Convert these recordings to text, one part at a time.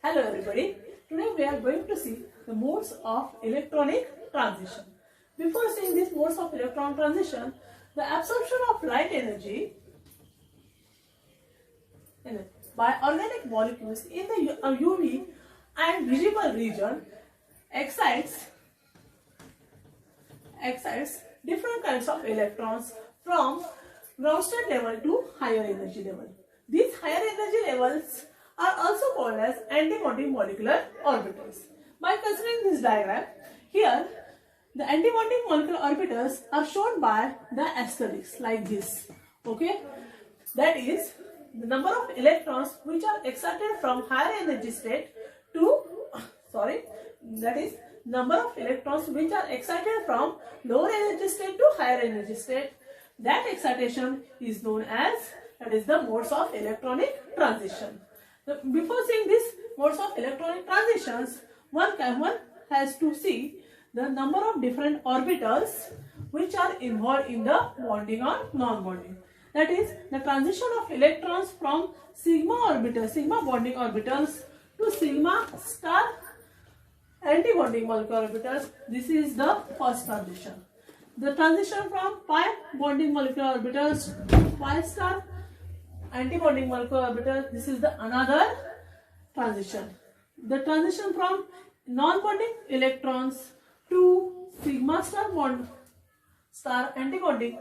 Hello everybody. Today we are going to see the modes of electronic transition. Before seeing these modes of electron transition, the absorption of light energy by organic molecules in the UV and visible region excites different kinds of electrons from ground state level to higher energy level. These higher energy levels are also called as antibonding molecular orbitals. By considering this diagram, here the antibonding molecular orbitals are shown by the asterisks like this. Okay, that is the number of electrons which are excited from higher energy state to that is number of electrons which are excited from lower energy state to higher energy state. That excitation is known as the modes of electronic transition. Before seeing these modes of electronic transitions, one has to see the number of different orbitals which are involved in the bonding or non-bonding. That is the transition of electrons from sigma bonding orbitals to sigma star antibonding molecular orbitals. This is the first transition. The transition from pi bonding molecular orbitals to pi star antibonding molecular orbital, this is the another transition. The transition from non-bonding electrons to sigma star antibonding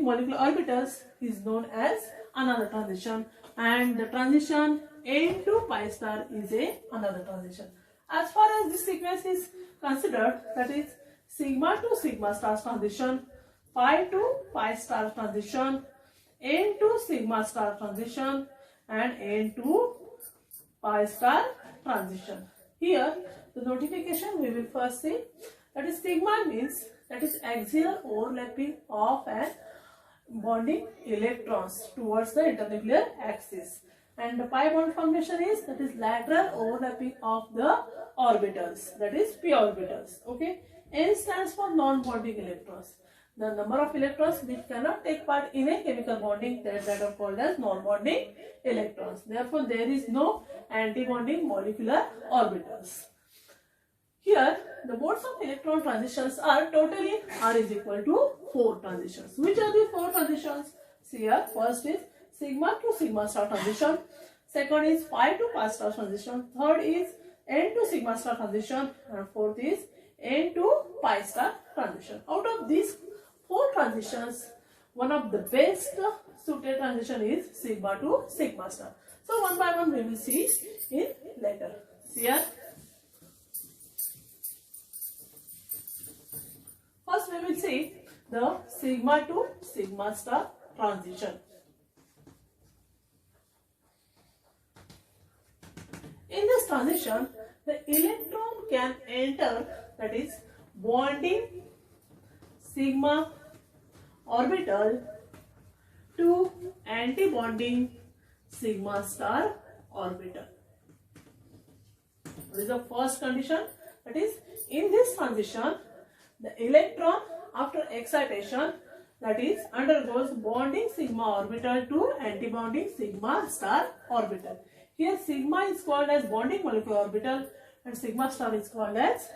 molecular orbitals is known as another transition, and the transition N to pi star is another transition. As far as this sequence is considered, that is sigma to sigma star transition, pi to pi star transition, N to sigma star transition, and N to pi star transition. Here the notification we will first see, that is sigma means that is axial overlapping of an bonding electrons towards the internuclear axis, and the pi bond formation is that is lateral overlapping of the orbitals, that is p orbitals. Okay, N stands for non-bonding electrons, the number of electrons which cannot take part in a chemical bonding, that are called as non-bonding electrons. Therefore there is no antibonding molecular orbitals. Here the modes of electron transitions are totally R is equal to 4 transitions. Which are the 4 transitions? See here, first is sigma to sigma star transition, second is pi to pi star transition, third is N to sigma star transition, and fourth is N to pi star transition. Out of these 4 transitions, one of the best suited transition is sigma to sigma star. So one by one we will see in later. See here. First we will see the sigma to sigma star transition. In this transition, the electron can enter, that is bonding sigma orbital to antibonding sigma star orbital. This is the first condition. That is, in this transition, the electron after excitation, that is undergoes bonding sigma orbital to antibonding sigma star orbital. Here sigma is called as bonding molecular orbital and sigma star is called as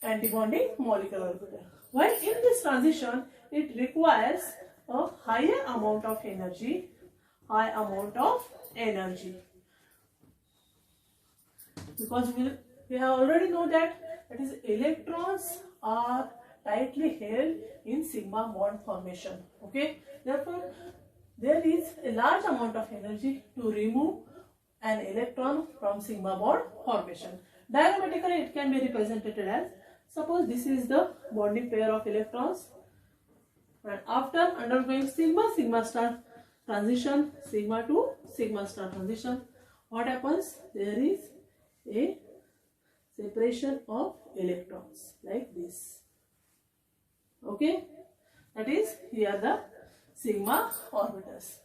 antibonding molecular orbital. While in this transition, it requires a higher amount of energy, because we have already know that is electrons are tightly held in sigma bond formation. Okay, therefore there is a large amount of energy to remove an electron from sigma bond formation. Diagrammatically it can be represented as, suppose this is the bonding pair of electrons, and after undergoing sigma star transition, sigma to sigma star transition, what happens? There is a separation of electrons like this. Okay, that is here the sigma orbitals.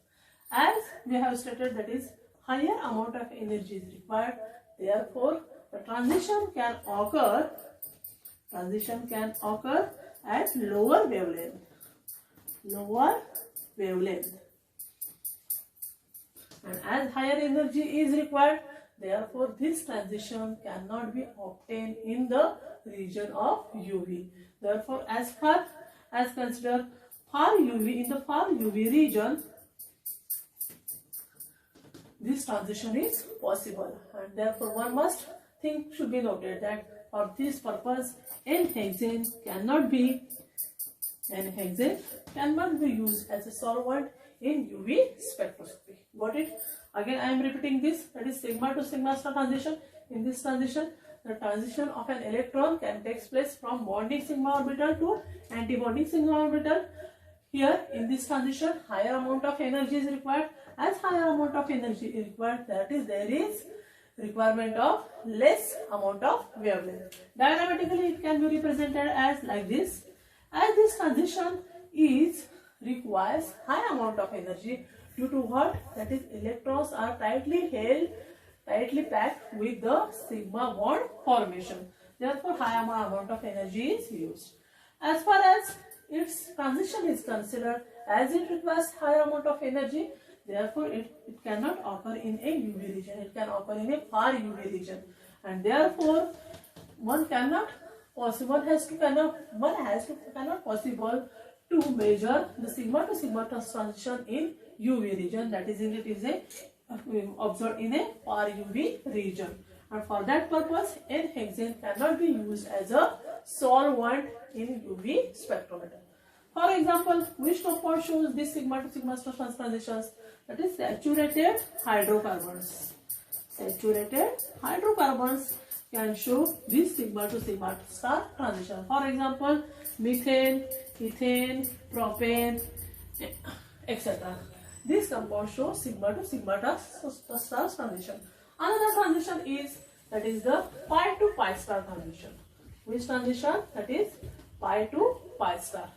As we have stated, that is higher amount of energy is required, therefore the transition can occur at lower wavelength. And as higher energy is required, Therefore, this transition cannot be obtained in the region of UV. Therefore, as far as consider far UV, in the far UV region, this transition is possible, and therefore one must think should be noted that for this purpose N-hexane cannot be used as a solvent in UV spectroscopy. Got it? Again I am repeating this, that is sigma to sigma star transition. In this transition, the transition of an electron can take place from bonding sigma orbital to anti-bonding sigma orbital. Here in this transition, higher amount of energy is required. As higher amount of energy is required, that is there is requirement of less amount of wavelength. Diagrammatically it can be represented as like this. As this transition requires high amount of energy due to what? That is electrons are tightly packed with the sigma bond formation. Therefore high amount of energy is used. As far as its transition is considered, as it requires higher amount of energy, therefore it cannot occur in a UV region, it can occur in a far UV region, and therefore cannot possible to measure the sigma to sigma transition in UV region, that is it is observed in a far UV region, and for that purpose N-hexane cannot be used as a solvent in UV spectrometer. For example, which compound shows this sigma to sigma star transitions? That is saturated hydrocarbons. Saturated hydrocarbons can show this sigma to sigma star transition. For example, methane, ethane, propane, etc. These compounds show sigma to sigma star transition. Another transition is, that is the pi to pi star transition. Which transition? That is pi to pi star.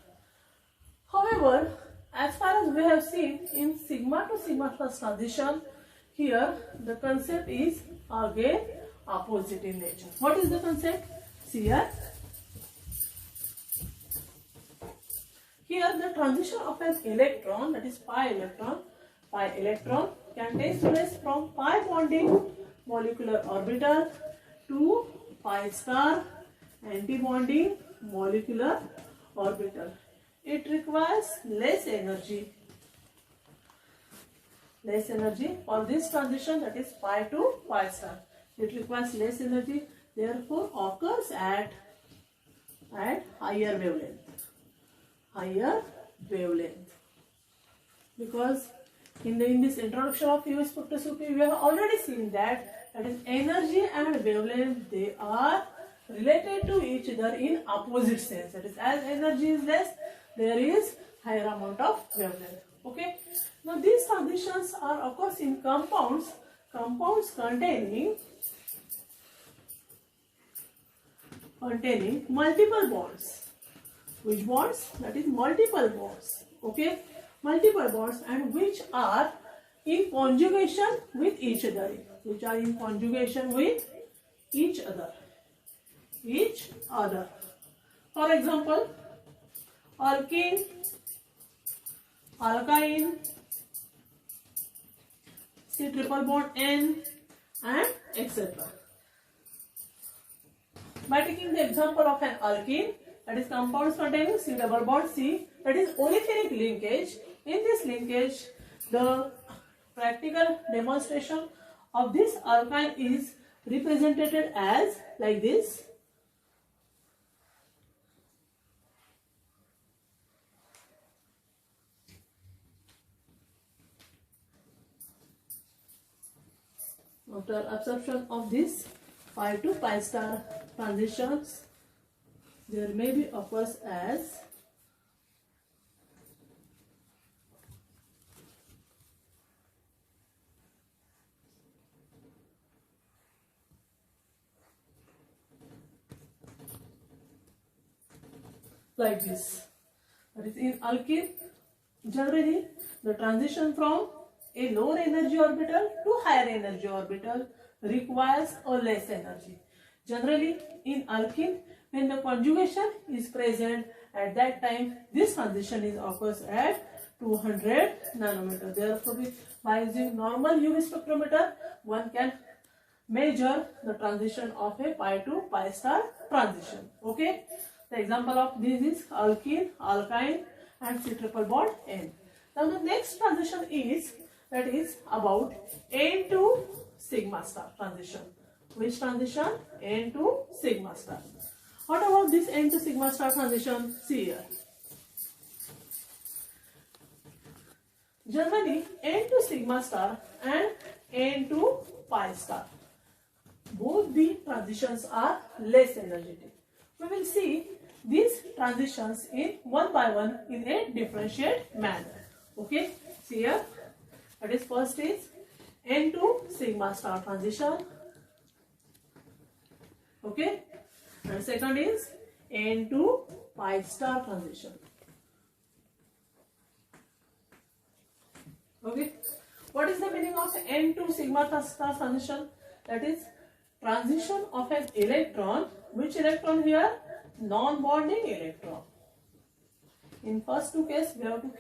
However, as far as we have seen in sigma to sigma transition, here the concept is again opposite in nature. What is the concept? See here. Here the transition of an electron, that is pi electron can take place from pi bonding molecular orbital to pi star anti-bonding molecular orbital. It requires less energy for this transition, that is pi to pi star. It requires less energy, therefore occurs at higher wavelength. Because in this introduction of UV spectroscopy, we have already seen that is energy and wavelength, they are related to each other in opposite sense. That is, as energy is less, there is higher amount of wavelength. Okay. Now these transitions are occurs in compounds containing multiple bonds. Which bonds? That is multiple bonds. Okay, multiple bonds, and which are in conjugation with each other. For example, alkene, alkyne, C triple bond N, and etc. By taking the example of an alkene, that is compounds containing C double bond C, that is olefinic linkage. In this linkage, the practical demonstration of this alkyne is represented as like this. After absorption of this pi to pi star transitions, there may be occurs as like this. That is, in alkene, generally the transition from a lower energy orbital to higher energy orbital requires a less energy. Generally in alkene, when the conjugation is present, at that time this transition is occurs at 200 nanometer. Therefore, by using normal UV spectrometer, one can measure the transition of a pi to pi star transition. Okay. The example of this is alkene, alkyne and C triple bond N. Now the next transition is that is about N to sigma star transition. Which transition? N to sigma star. What about this N to sigma star transition? See here. Generally, N to sigma star and N to pi star, both the transitions are less energetic. We will see these transitions in one by one in a differentiate manner. Okay, see here. That is, first is N to sigma star transition. Okay, and second is N to pi star transition. Okay, what is the meaning of N to sigma star transition? That is transition of an electron. Which electron here? Non-bonding electron. In first two cases we have to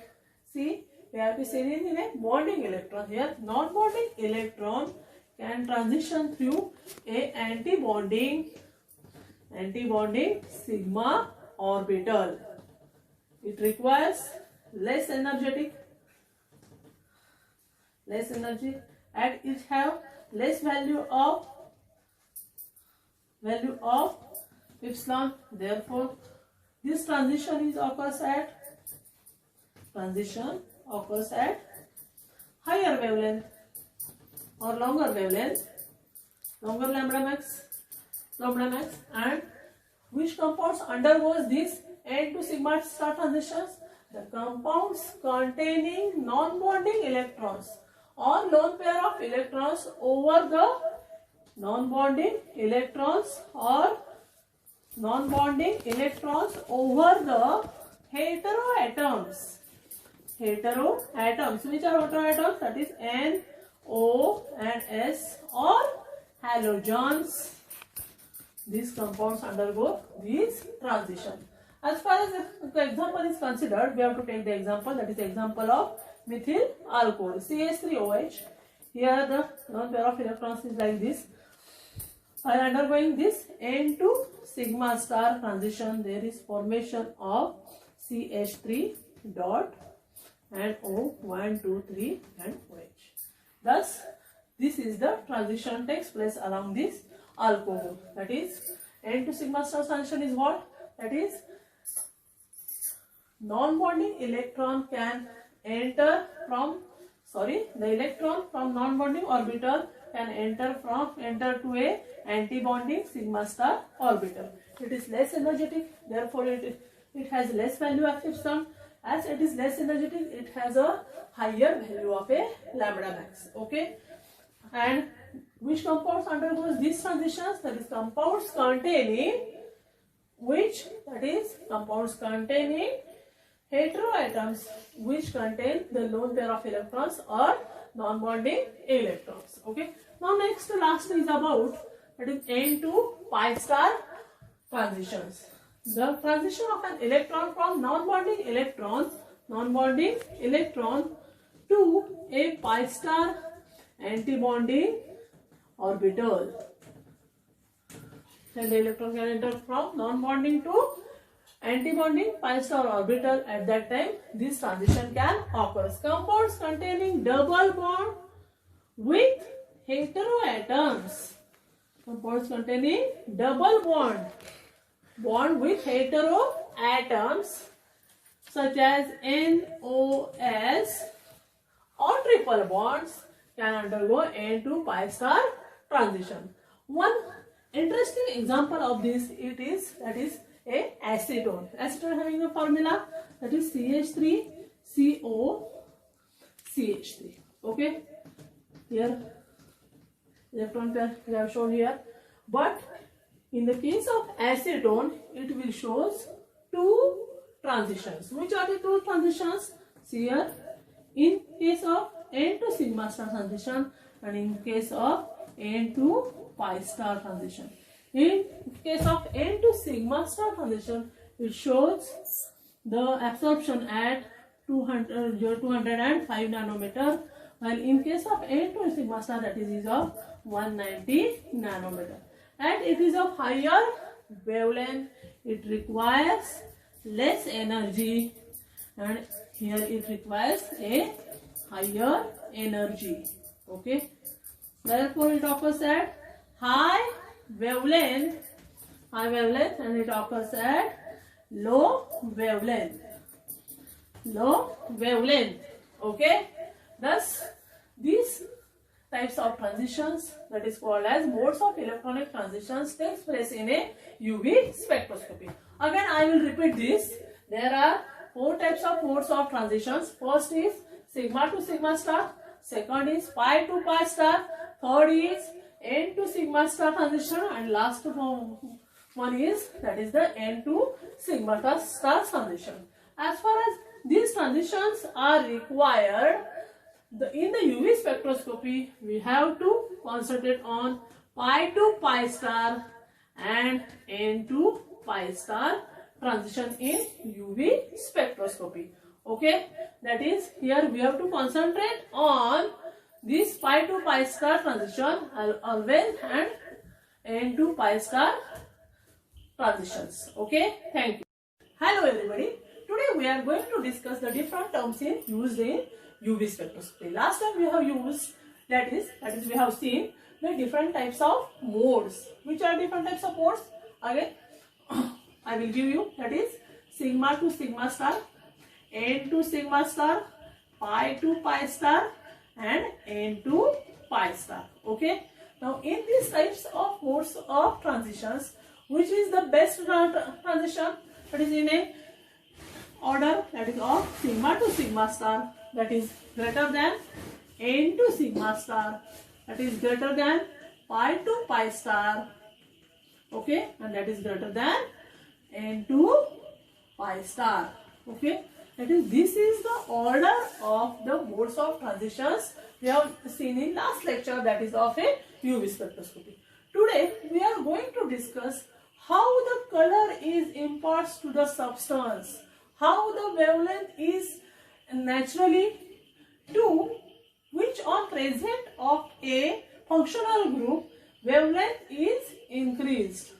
see, we have to see in a bonding electron. Here non-bonding electron can transition through a anti-bonding sigma orbital. It requires less energy and it have less value of epsilon. Therefore, this transition occurs at higher wavelength or longer wavelength, longer lambda max, and which compounds undergoes this N to sigma star transitions? The compounds containing non-bonding electrons or lone pair of electrons over the non-bonding electrons over the heteroatoms. Heteroatoms. Which are heteroatoms? That is N, O and S, or halogens. These compounds undergo this transition. As far as the example is considered, we have to take the example, that is the example of methyl alcohol, CH3OH. Here the lone pair of electrons is like this. While undergoing this N to sigma star transition, there is formation of CH3 dot and O, 1, 2, 3 and OH. Thus, this is the transition takes place along this alcohol. That is, N to sigma star transition is what? That is, non-bonding electron can enter from, the electron from non-bonding orbital can enter to a anti-bonding sigma star orbital. It is less energetic, therefore it has less value of epsilon. As it is less energetic, it has a higher value of a lambda max. Okay, and which compounds undergoes these transitions? That is compounds containing heteroatoms, which contain the lone pair of electrons or non-bonding electrons. Okay. Now next to last is about, that is N to pi star transitions. The transition of an electron from non-bonding electron to a pi star anti-bonding orbital. Then the electron can enter from non-bonding to anti-bonding pi star orbital. At that time, this transition can occur. Compounds containing double bond with heteroatoms. Compounds containing double bond with heteroatoms such as NOS or triple bonds can undergo N to pi star transition. One interesting example of this that is a acetone. Acetone having a formula that is CH3COCH3. Okay, here electron pair we have shown here, but in the case of acetone it will shows two transitions. Which are the two transitions? See here, in case of N to sigma star transition and in case of N to pi star transition. In case of N to sigma star transition, it shows the absorption at 205 nanometer, while in case of N to sigma star, that is of 190 nanometer, and it is of higher wavelength. It requires less energy, and here it requires a higher energy. Okay, therefore it occurs at high wavelength, and it occurs at low wavelength. Okay, thus these types of transitions, that is called as modes of electronic transitions, takes place in a UV spectroscopy. Again I will repeat this. There are 4 types of modes of transitions. First is sigma to sigma star, second is pi to pi star, third is n to sigma star transition, and last one is, that is the n to sigma star transition. As far as these transitions are required, in the UV spectroscopy, we have to concentrate on pi to pi star and n to pi star transition in UV spectroscopy. Okay, that is, here we have to concentrate on this pi to pi star transition always, and n to pi star transitions. Okay, thank you. Hello everybody. Today we are going to discuss the different terms used in UV spectroscopy. Last time we have used, that is we have seen the different types of modes. Which are different types of modes? Again I will give you, that is sigma to sigma star, n to sigma star, pi to pi star, and n to pi star. Okay, now in these types of modes of transitions, which is the best transition? That is in a order, that is of sigma to sigma star, that is greater than n to sigma star, that is greater than pi to pi star. Okay, and that is greater than n to pi star. Okay, that is, this is the order of the modes of transitions we have seen in last lecture, that is of a UV spectroscopy. Today we are going to discuss how the color is imparts to the substance, how the wavelength is naturally to which on present of a functional group wavelength is increased,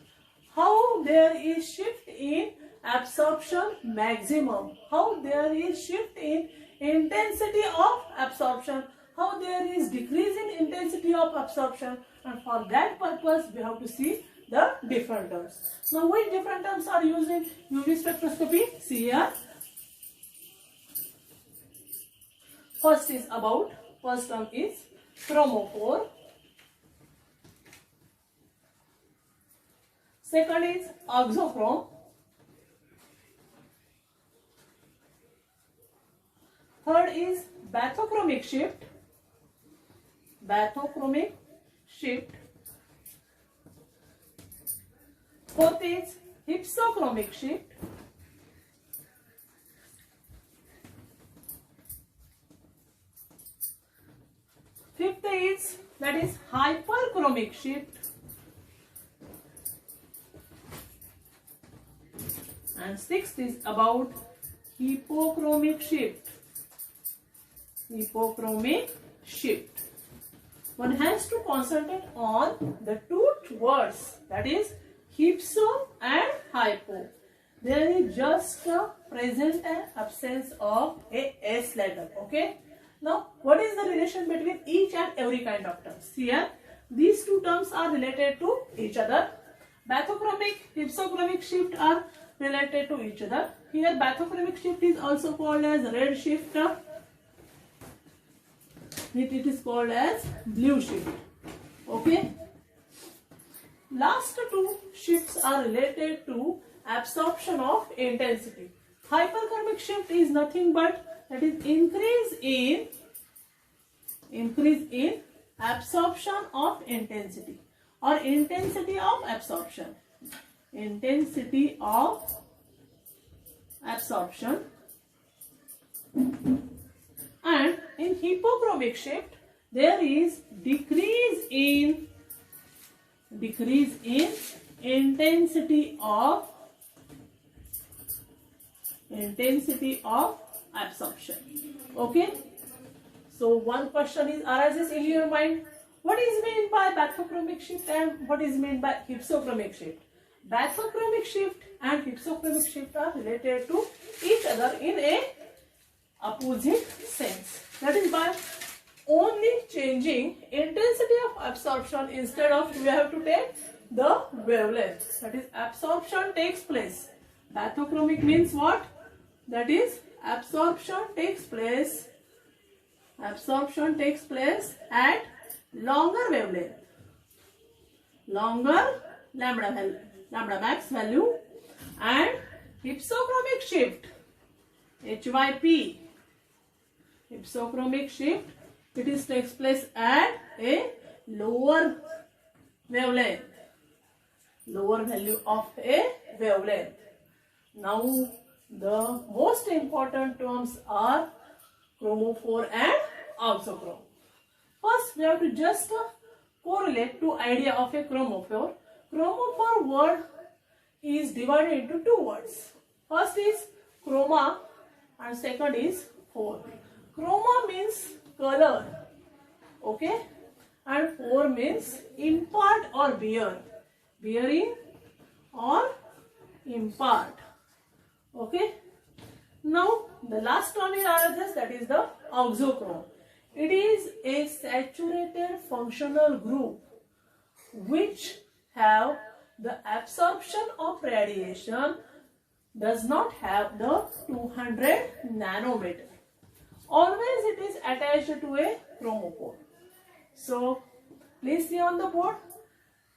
how there is shift in absorption maximum, how there is shift in intensity of absorption, how there is decrease in intensity of absorption, and for that purpose we have to see the different terms. Now which different terms are used in UV spectroscopy? See here. First term is chromophore. Second is auxochrome. Third is bathochromic shift. Fourth is hypsochromic shift. Fifth is, that is hyperchromic shift. And sixth is about hypochromic shift. One has to concentrate on the two words, that is hypso and hypo. There is just a present and absence of a S letter. Okay. Now, what is the relation between each and every kind of terms? Here, these two terms are related to each other. Bathochromic, hypsochromic shift are related to each other. Here, bathochromic shift is also called as red shift. It is called as blue shift. Okay. Last two shifts are related to absorption of intensity. Hyperchromic shift is nothing but, that is increase in absorption of intensity, or intensity of absorption. And in hypochromic shift there is decrease in intensity of absorption. Okay, so one question arises in your mind, What is meant by bathochromic shift and what is meant by hypsochromic shift? Bathochromic shift and hypsochromic shift are related to each other in a opposite sense. That is by only changing intensity of absorption, instead of we have to take the wavelength. That is, absorption takes place. Bathochromic means what? That is, absorption takes place at longer wavelength, longer lambda max value, and hypsochromic shift, HYP, hypsochromic shift, it takes place at a lower wavelength, lower value of a wavelength. Now the most important terms are chromophore and auxochrome. First, we have to just correlate to idea of a chromophore. Chromophore word is divided into two words. First is chroma and second is phore. Chroma means color, okay, and phore means impart or bear, bearing or impart, okay. Now the last term in RHS, that is the auxochrome. It is a saturated functional group which have the absorption of radiation does not have the 200 nanometer. Always it is attached to a chromophore. So please see on the board,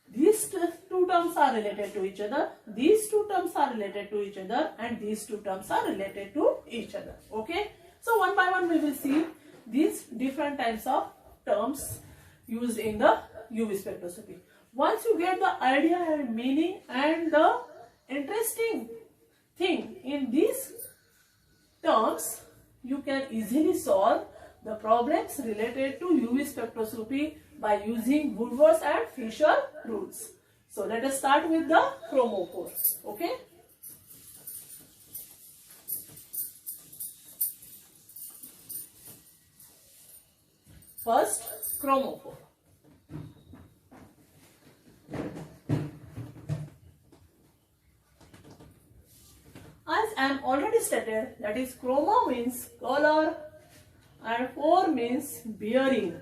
these two terms are related to each other, these two terms are related to each other, and these two terms are related to each other, okay. So one by one we will see these different types of terms used in the UV spectroscopy. Once you get the idea and meaning and the interesting thing in these terms, you can easily solve the problems related to UV spectroscopy by using Woodward's and Fisher rules. So let us start with the chromophore, okay. First, chromophore. As I am already stated, that is, chroma means color and phore means bearing,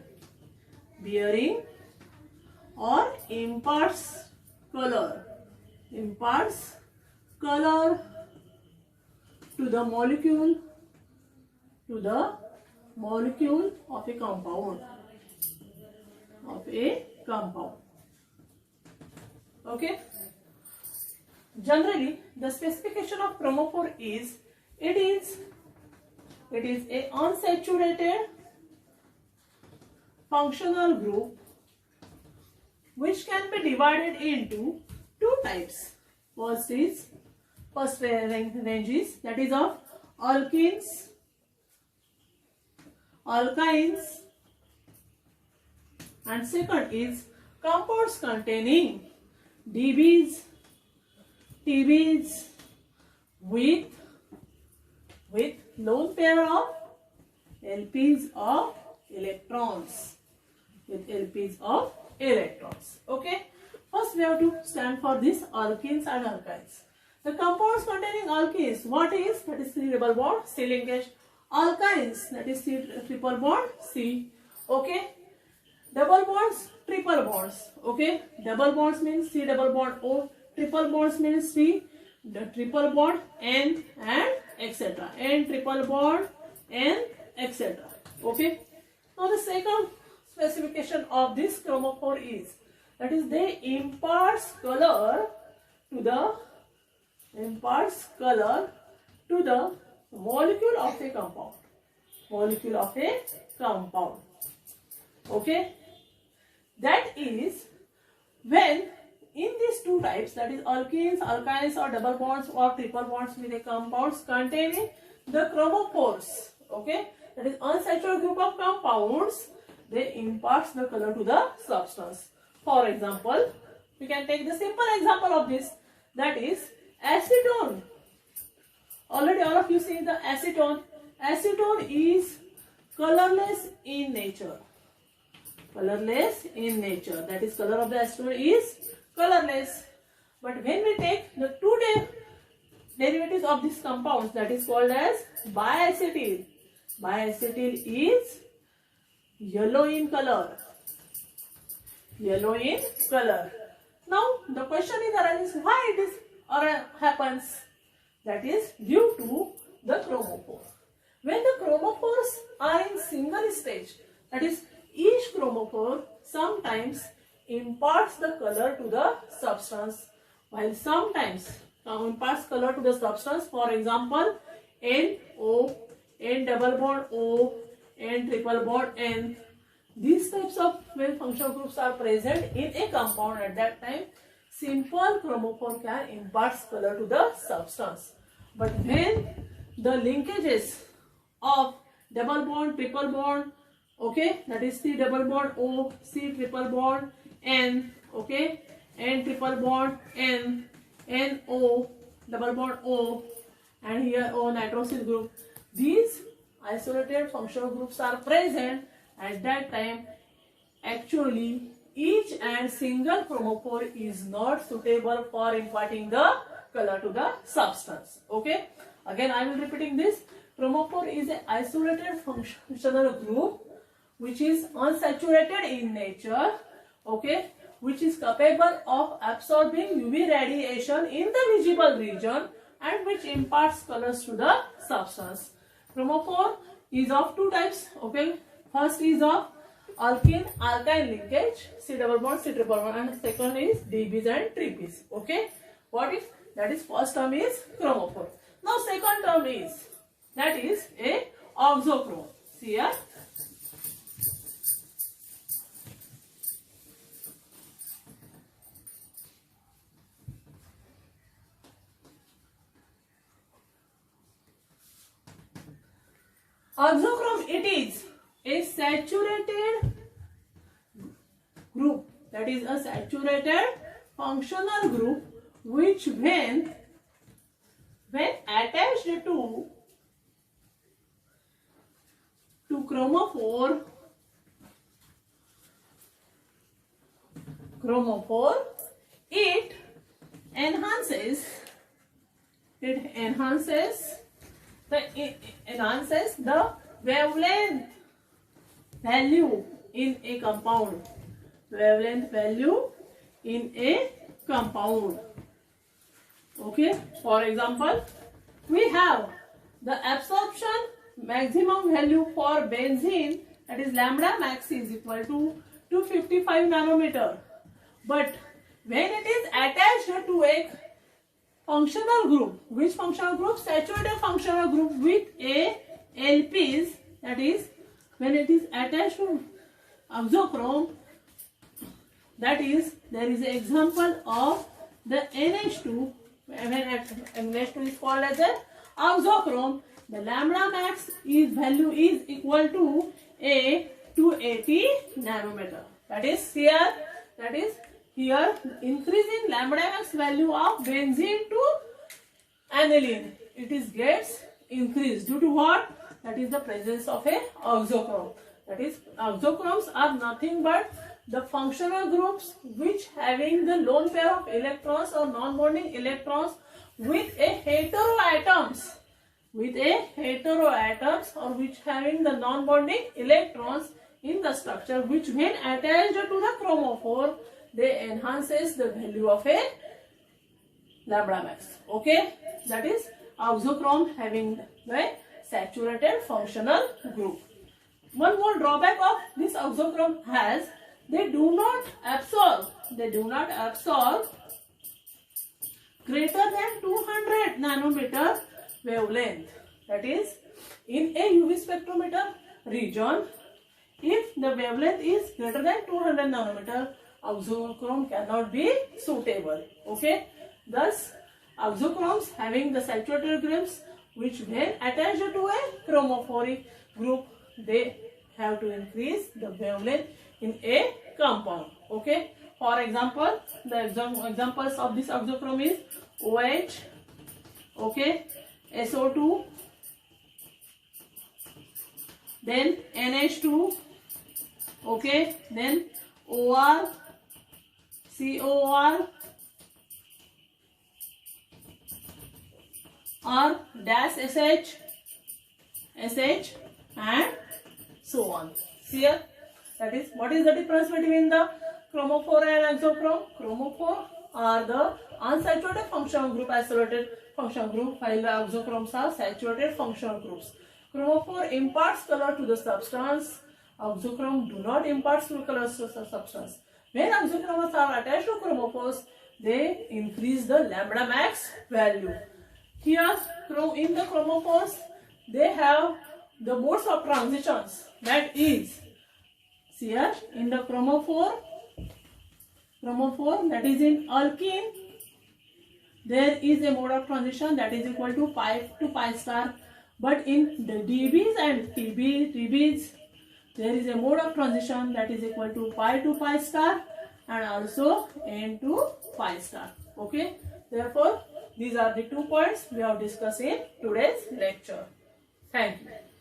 or imparts color to the molecule of a compound, okay. Generally, the specification of chromophore is it is a unsaturated functional group which can be divided into two types. First range is that is of alkynes, and second is compounds containing DBs, TBs with lone pair of LPs of electrons, okay. First we have to stand for this alkenes and alkynes. The compounds containing alkenes, what is? That is C double bond C linkage. Alkynes, that is C triple bond C, okay. Double bonds, triple bonds, okay. Double bonds means C double bond O, triple bonds means C, the triple bond N, and etc. N triple bond N, etc. Okay. Now the second specification of this chromophore is that is they imparts color to the molecule of a compound, okay. That is when in these two types, that is alkenes, alkynes, or double bonds or triple bonds with a compounds containing the chromophores, okay, that is unsaturated group of compounds, they imparts the color to the substance. For example, we can take the simple example of this, that is acetone. Already all of you see the acetone. Acetone is colorless in nature. colorless in nature. That is, color of the acetyl is colorless. But when we take the two derivatives of this compound, that is called as biacetyl. Biacetyl is yellow in color. Yellow in color. Now the question is arises, why it is happens? That is due to the chromophore. When the chromophores are in single stage, that is, each chromophore sometimes imparts the color to the substance, while sometimes imparts color to the substance. For example, NO, N double bond O, N triple bond N. These types of when functional groups are present in a compound, at that time simple chromophore can impart color to the substance. But when the linkages of double bond, triple bond, okay, that is C double bond O, C triple bond N, okay, N triple bond N, NO double bond O, and here O nitrosyl group. These isolated functional groups are present. At that time, actually each and single chromophore is not suitable for imparting the color to the substance. Okay, again I will repeating this. Chromophore is an isolated functional group which is unsaturated in nature, okay, which is capable of absorbing UV radiation in the visible region and which imparts colors to the substance. Chromophore is of two types, okay. First is of alkene-alkyne linkage, C double bond, C triple bond, and second is DBs and tripes. Okay, what is that? Is first term is chromophore. Now second term is, that is a auxochrome. See here. Auxochrome, it is a saturated group, that is a saturated functional group which when attached to chromophore, it enhances the wavelength value in a compound. Wavelength value in a compound. Okay. For example, we have the absorption maximum value for benzene, that is lambda max is equal to 255 nanometer. But when it is attached to a functional group, which functional group? Saturated functional group with a LPs, that is when it is attached to auxochrome, that is there is an example of the NH2. When NH2 is called as a auxochrome, the lambda max value is equal to a 280 nanometer. That is here increase in lambda max value of benzene to aniline, it is gets increased due to what? That is the presence of a auxochrome. That is, auxochromes are nothing but the functional groups which having the lone pair of electrons or non-bonding electrons with a heteroatoms, or which having the non-bonding electrons in the structure, which when attached to the chromophore, they enhances the value of a lambda max. Okay, that is auxochrome having the saturated functional group. One more drawback of this auxochrome has, they do not absorb greater than 200 nanometer wavelength. That is, in a UV spectrometer region, if the wavelength is greater than 200 nanometer, auxochrome cannot be suitable. Okay, thus auxochromes having the saturated groups which when attached to a chromophoric group, they have to increase the wavelength in a compound. Okay, for example, the examples of this auxochrome is OH, okay, SO2, then NH2, Okay, then OR, COR, R dash SH, SH, and so on. Here, that is, what is the difference between the chromophore and exochrome? Chromophore are the unsaturated functional group, isolated functional group, while the exochromes are saturated functional groups. Chromophore imparts color to the substance. Exochrome do not impart color to the substance. When exochromes are attached to chromophores, they increase the lambda max value. Here, in the chromophores, they have the modes of transitions. That is, here in the chromophore that is in alkene, there is a mode of transition that is equal to pi to pi star. But in the DBs and TBs, there is a mode of transition that is equal to pi to pi star and also n to pi star. Okay. Therefore, these are the 2 points we have discussed in today's lecture. Thank you.